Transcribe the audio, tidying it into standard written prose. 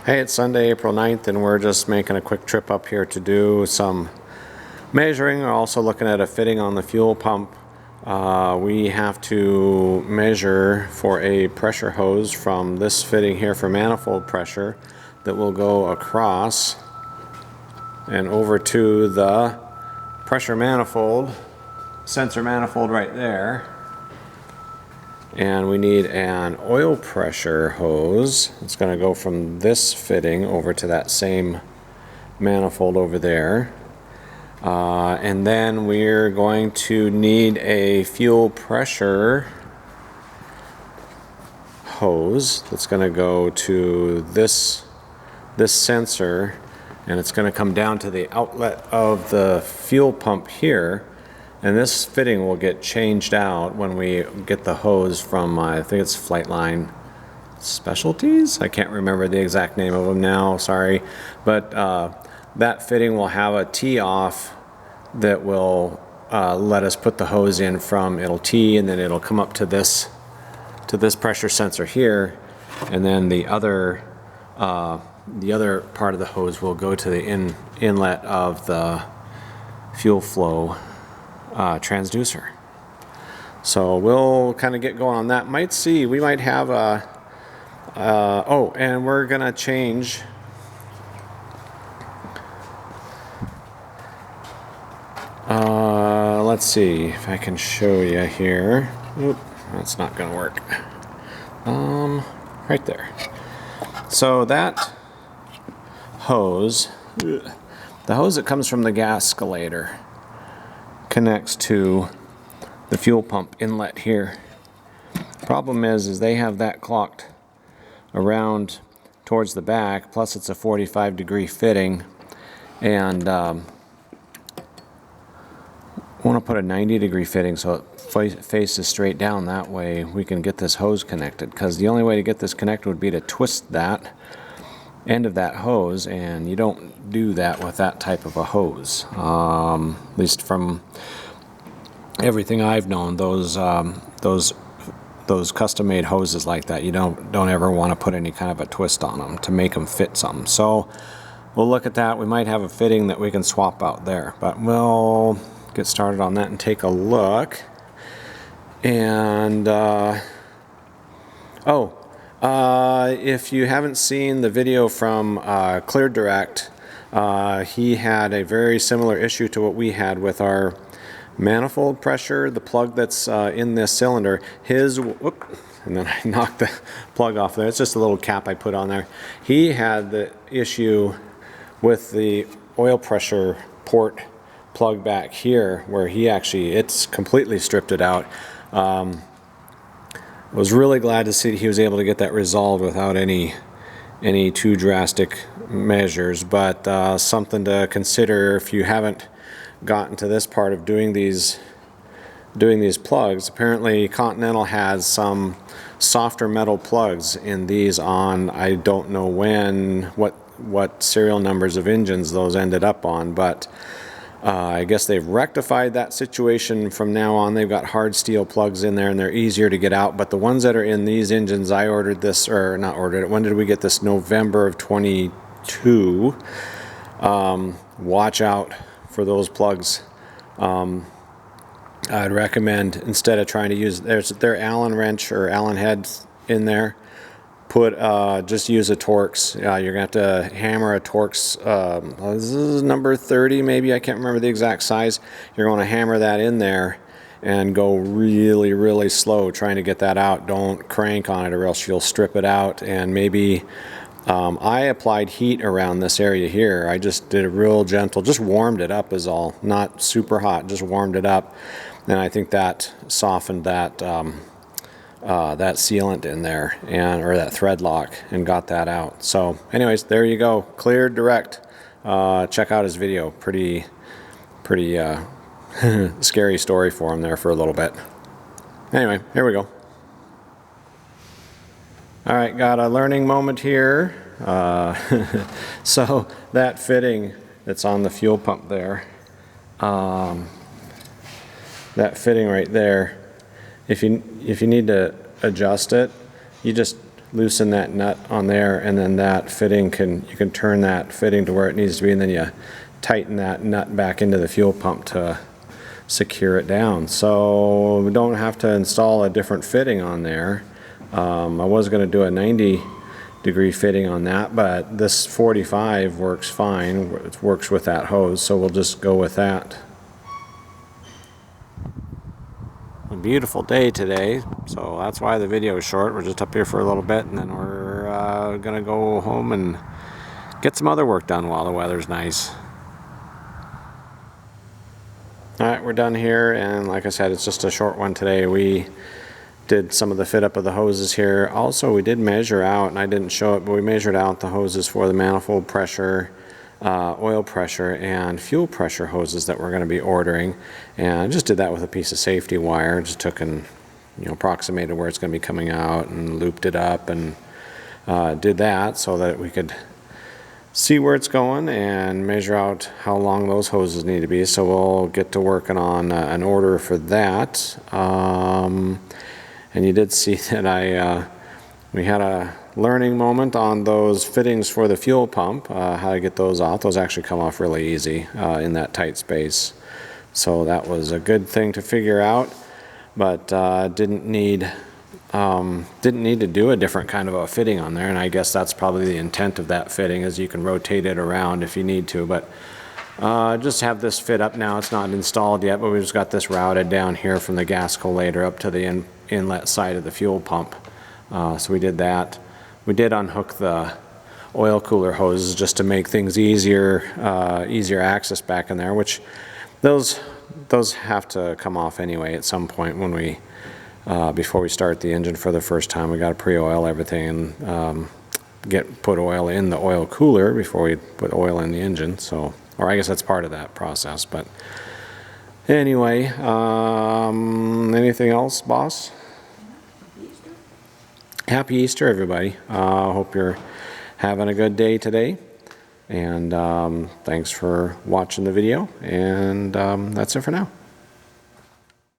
Hey, it's Sunday, April 9th, and we're just making a quick trip up here to do some measuring. We're also looking at a fitting on the fuel pump. We have to measure for a pressure hose from this fitting here for manifold pressure that will go across and over to the pressure manifold, sensor manifold right there. And we need an oil pressure hose. It's going to go from this fitting over to that same manifold over there. And then we're going to need a fuel pressure hose that's going to go to this sensor, and it's going to come down to the outlet of the fuel pump here. And this fitting will get changed out when we get the hose from, I think it's Flightline Specialties? I can't remember the exact name of them now, sorry. But that fitting will have a tee-off that will let us put the hose in from, it'll tee, and then it'll come up to this pressure sensor here. And then the other part of the hose will go to the inlet of the fuel flow transducer. So we'll kind of get going on that. We might have a and we're gonna change let's see if I can show you here. Oop, that's not gonna work. Right there. So that hose, the hose that comes from the gascolator, connects to the fuel pump inlet here. Problem is they have that clocked around towards the back, plus it's a 45-degree fitting, and I want to put a 90-degree fitting so it faces straight down. That way we can get this hose connected, because the only way to get this connected would be to twist that end of that hose, and you don't do that with that type of a hose. At least from everything I've known, those custom-made hoses like that, you don't ever want to put any kind of a twist on them to make them fit something. So we'll look at that. We might have a fitting that we can swap out there, but we'll get started on that and take a look. And if you haven't seen the video from Clear Direct, he had a very similar issue to what we had with our manifold pressure, the plug that's in this cylinder. And then I knocked the plug off there. It's just a little cap I put on there. He had the issue with the oil pressure port plug back here, where it's completely stripped it out. Was really glad to see he was able to get that resolved without any too drastic measures, but something to consider if you haven't gotten to this part of doing these plugs. Apparently Continental has some softer metal plugs in these on, I don't know what serial numbers of engines those ended up on, but I guess they've rectified that situation. From now on, they've got hard steel plugs in there, and they're easier to get out. But the ones that are in these engines, I ordered this, or not ordered it, when did we get this? November of 22. Watch out for those plugs. I'd recommend, instead of trying to use, their Allen wrench or Allen heads in there, just use a Torx. You're going to have to hammer a Torx. This is number 30 maybe, I can't remember the exact size. You're going to hammer that in there and go really, really slow trying to get that out. Don't crank on it or else you'll strip it out. And maybe I applied heat around this area here. I just did a real gentle, just warmed it up is all. Not super hot, just warmed it up. And I think that softened that that sealant in there, or that thread lock, and got that out. So anyways, there you go. Clear Direct. Check out his video. Pretty scary story for him there for a little bit. Anyway, here we go. All right, got a learning moment here. So that fitting that's on the fuel pump there, that fitting right there, if you need to adjust it, you just loosen that nut on there, and then that fitting you can turn that fitting to where it needs to be, and then you tighten that nut back into the fuel pump to secure it down. So we don't have to install a different fitting on there. I was going to do a 90-degree fitting on that, but this 45 works fine. It works with that hose, so we'll just go with that. A beautiful day today, so that's why the video is short. We're just up here for a little bit, and then we're gonna go home and get some other work done while the weather's nice. Alright, we're done here, and like I said, it's just a short one today. We did some of the fit up of the hoses here. Also, we did measure out, and I didn't show it, but we measured out the hoses for the manifold pressure, oil pressure, and fuel pressure hoses that we're going to be ordering. And I just did that with a piece of safety wire. Just took and approximated where it's going to be coming out and looped it up, and did that so that we could see where it's going and measure out how long those hoses need to be. So we'll get to working on an order for that. And you did see that we had a learning moment on those fittings for the fuel pump, how to get those off. Those actually come off really easy in that tight space. So that was a good thing to figure out, but didn't need to do a different kind of a fitting on there. And I guess that's probably the intent of that fitting, is you can rotate it around if you need to. But just have this fit up now. It's not installed yet, but we've just got this routed down here from the gascolator up to the inlet side of the fuel pump. So we did that. We did unhook the oil cooler hoses just to make things easier access back in there, which those have to come off anyway at some point when we before we start the engine for the first time. We got to pre-oil everything and put oil in the oil cooler before we put oil in the engine. So, or I guess that's part of that process. But anyway, anything else, boss? Happy Easter, everybody. Hope you're having a good day today. And thanks for watching the video. And that's it for now.